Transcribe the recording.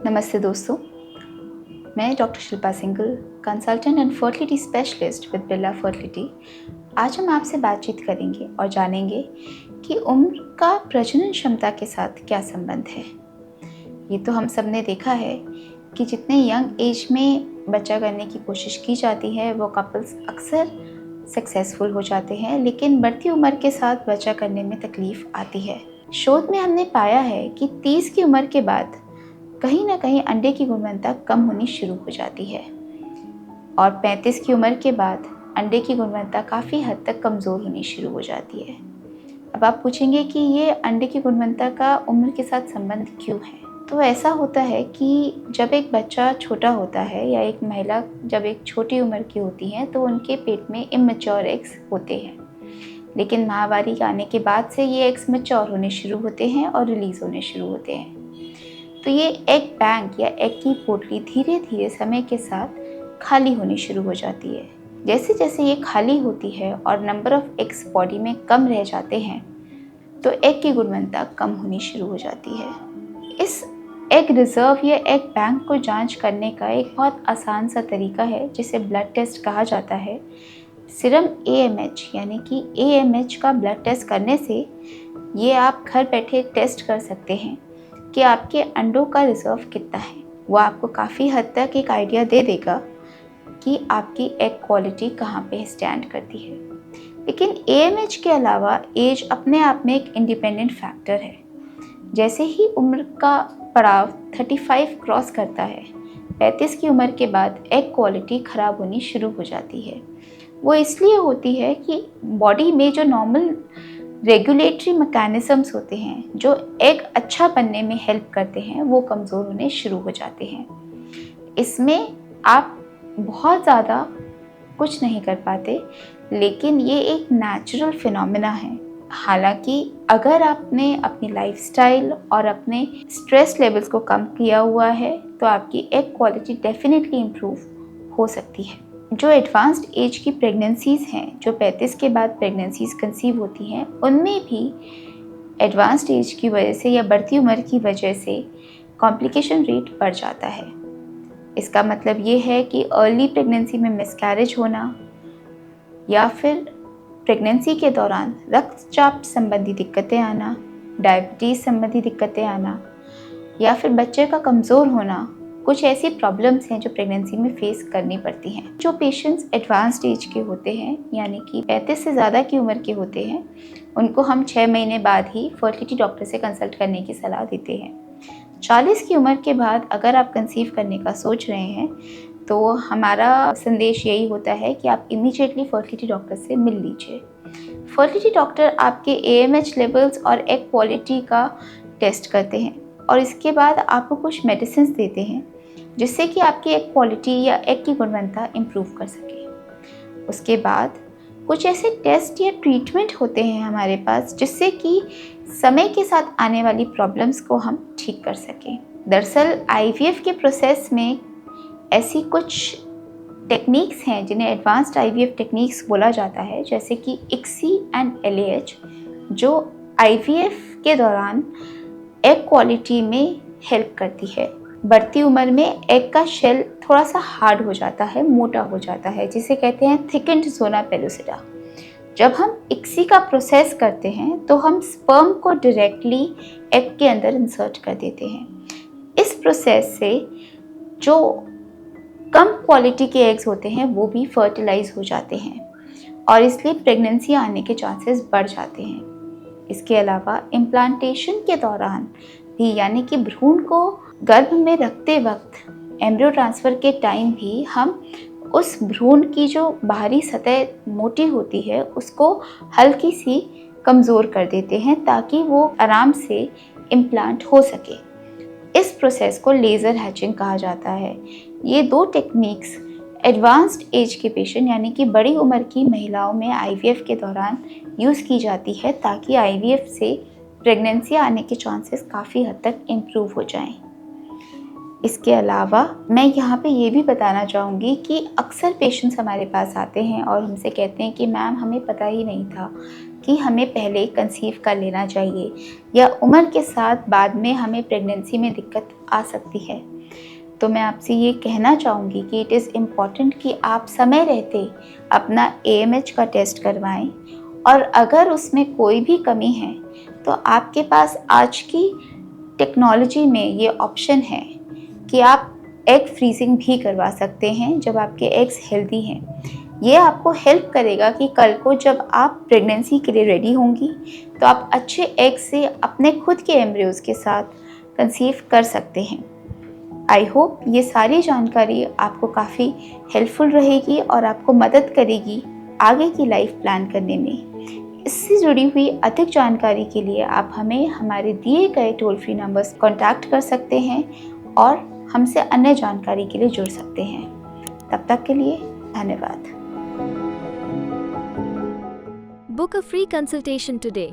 नमस्ते दोस्तों, मैं doctor Shilpa Singhal, consultant and fertility specialist with Birla fertility. आज हम आपसे बातचीत करेंगे और जानेंगे कि उम्र का प्रजनन क्षमता के साथ क्या संबंध है। ये तो हम सब ने देखा है कि जितने यंग एज में बच्चा करने की कोशिश की जाती है वो कपल्स अक्सर सक्सेसफुल हो जाते हैं, लेकिन बढ़ती उम्र के साथ बच्चा करने में तकलीफ आती है। शोध में हमने पाया है कि 30 की उम्र के बाद कहीं ना कहीं अंडे की गुणवत्ता कम होनी शुरू हो जाती है और 35 की उम्र के बाद अंडे की गुणवत्ता काफ़ी हद तक कमज़ोर होनी शुरू हो जाती है। अब आप पूछेंगे कि ये अंडे की गुणवत्ता का उम्र के साथ संबंध क्यों है। तो ऐसा होता है कि जब एक बच्चा छोटा होता है या एक महिला जब एक छोटी उम्र की होती हैं तो उनके पेट में इमैच्योर एग्स होते हैं, लेकिन माहवारी आने के बाद से ये एग्स मैच्योर होने शुरू होते हैं और रिलीज़ होने शुरू होते हैं। तो ये एग बैंक या एग की पोटली धीरे धीरे समय के साथ खाली होनी शुरू हो जाती है। जैसे जैसे ये खाली होती है और नंबर ऑफ एग्स बॉडी में कम रह जाते हैं तो एग की गुणवत्ता कम होनी शुरू हो जाती है। इस एग रिजर्व या एग बैंक को जांच करने का एक बहुत आसान सा तरीका है जिसे ब्लड टेस्ट कहा जाता है। सीरम AMH यानी कि AMH का ब्लड टेस्ट करने से ये आप घर बैठे टेस्ट कर सकते हैं कि आपके अंडों का रिजर्व कितना है। वो आपको काफ़ी हद तक एक आइडिया दे देगा कि आपकी एग क्वालिटी कहाँ पे स्टैंड करती है। लेकिन AMH के अलावा एज अपने आप में एक इंडिपेंडेंट फैक्टर है। जैसे ही उम्र का पड़ाव 35 क्रॉस करता है, 35 की उम्र के बाद एग क्वालिटी ख़राब होनी शुरू हो जाती है। वो इसलिए होती है कि बॉडी में जो नॉर्मल रेगुलेटरी मैकेनिज़म्स होते हैं जो एग अच्छा बनने में हेल्प करते हैं वो कमज़ोर होने शुरू हो जाते हैं। इसमें आप बहुत ज़्यादा कुछ नहीं कर पाते, लेकिन ये एक नेचुरल फिनोमेना है। हालांकि अगर आपने अपनी लाइफस्टाइल और अपने स्ट्रेस लेवल्स को कम किया हुआ है तो आपकी एग क्वालिटी डेफिनेटली इम्प्रूव हो सकती है। जो एडवांस्ड एज की प्रेगनेंसीज़ हैं, जो 35 के बाद प्रेगनेंसीज़ कंसीव होती हैं, उनमें भी एडवांस्ड एज की वजह से या बढ़ती उम्र की वजह से कॉम्प्लिकेशन रेट बढ़ जाता है। इसका मतलब ये है कि अर्ली प्रेगनेंसी में मिसकैरेज होना या फिर प्रेगनेंसी के दौरान रक्तचाप संबंधी दिक्कतें आना, डायबिटीज़ संबंधी दिक्कतें आना या फिर बच्चे का कमज़ोर होना, कुछ ऐसी प्रॉब्लम्स हैं जो प्रेगनेंसी में फेस करनी पड़ती हैं। जो पेशेंट्स एडवांस्ड एज के होते हैं यानी कि 35 से ज़्यादा की उम्र के होते हैं, उनको हम 6 महीने बाद ही फर्टिलिटी डॉक्टर से कंसल्ट करने की सलाह देते हैं। 40 की उम्र के बाद अगर आप कंसीव करने का सोच रहे हैं तो हमारा संदेश यही होता है कि आप इमीडिएटली फर्टिलिटी डॉक्टर से मिल लीजिए। फर्टिलिटी डॉक्टर आपके AMH लेवल्स और एग क्वालिटी का टेस्ट करते हैं और इसके बाद आपको कुछ मेडिसिन देते हैं जिससे कि आपकी एग क्वालिटी या एग की गुणवत्ता इम्प्रूव कर सके। उसके बाद कुछ ऐसे टेस्ट या ट्रीटमेंट होते हैं हमारे पास जिससे कि समय के साथ आने वाली प्रॉब्लम्स को हम ठीक कर सकें। दरअसल IVF के प्रोसेस में ऐसी कुछ टेक्निक्स हैं जिन्हें एडवांस्ड IVF टेक्निक्स बोला जाता है, जैसे कि ICSI एंड LAH, जो IVF के दौरान एग क्वालिटी में हेल्प करती है। बढ़ती उम्र में एग का शेल थोड़ा सा हार्ड हो जाता है, मोटा हो जाता है, जिसे कहते हैं थिकेंड ज़ोना पेलुसिडा। जब हम ICSI का प्रोसेस करते हैं तो हम स्पर्म को डायरेक्टली एग के अंदर इंसर्ट कर देते हैं। इस प्रोसेस से जो कम क्वालिटी के एग्स होते हैं वो भी फर्टिलाइज हो जाते हैं और इसलिए प्रेगनेंसी आने के चांसेस बढ़ जाते हैं। इसके अलावा इम्प्लांटेशन के दौरान भी यानी कि भ्रूण को गर्भ में रखते वक्त एम्ब्रियो ट्रांसफ़र के टाइम भी हम उस भ्रूण की जो बाहरी सतह मोटी होती है उसको हल्की सी कमज़ोर कर देते हैं ताकि वो आराम से इम्प्लांट हो सके। इस प्रोसेस को लेज़र हैचिंग कहा जाता है। ये दो टेक्निक्स एडवांस्ड एज के पेशेंट यानी कि बड़ी उम्र की महिलाओं में IVF के दौरान यूज़ की जाती है ताकि IVF से प्रेगनेंसी आने के चांसेस काफ़ी हद तक इम्प्रूव हो जाएं। इसके अलावा मैं यहाँ पे ये भी बताना चाहूँगी कि अक्सर पेशेंट्स हमारे पास आते हैं और हमसे कहते हैं कि मैम हमें पता ही नहीं था कि हमें पहले कंसीव कर लेना चाहिए या उम्र के साथ बाद में हमें प्रेगनेंसी में दिक्कत आ सकती है। तो मैं आपसे ये कहना चाहूँगी कि इट इज़ इम्पॉर्टेंट कि आप समय रहते अपना AMH का टेस्ट करवाएं, और अगर उसमें कोई भी कमी है तो आपके पास आज की टेक्नोलॉजी में ये ऑप्शन है कि आप एग फ्रीजिंग भी करवा सकते हैं जब आपके एग्स हेल्दी हैं। ये आपको हेल्प करेगा कि कल को जब आप प्रेगनेंसी के लिए रेडी होंगी तो आप अच्छे एग से अपने खुद के एम्ब्रियोज़ के साथ कंसीव कर सकते हैं। आई होप ये सारी जानकारी आपको काफ़ी हेल्पफुल रहेगी और आपको मदद करेगी आगे की लाइफ प्लान करने में। इससे जुड़ी हुई अधिक जानकारी के लिए आप हमें हमारे दिए गए टोल फ्री नंबर्स कॉन्टैक्ट कर सकते हैं और हमसे अन्य जानकारी के लिए जुड़ सकते हैं। तब तक के लिए धन्यवाद। Book a free consultation today.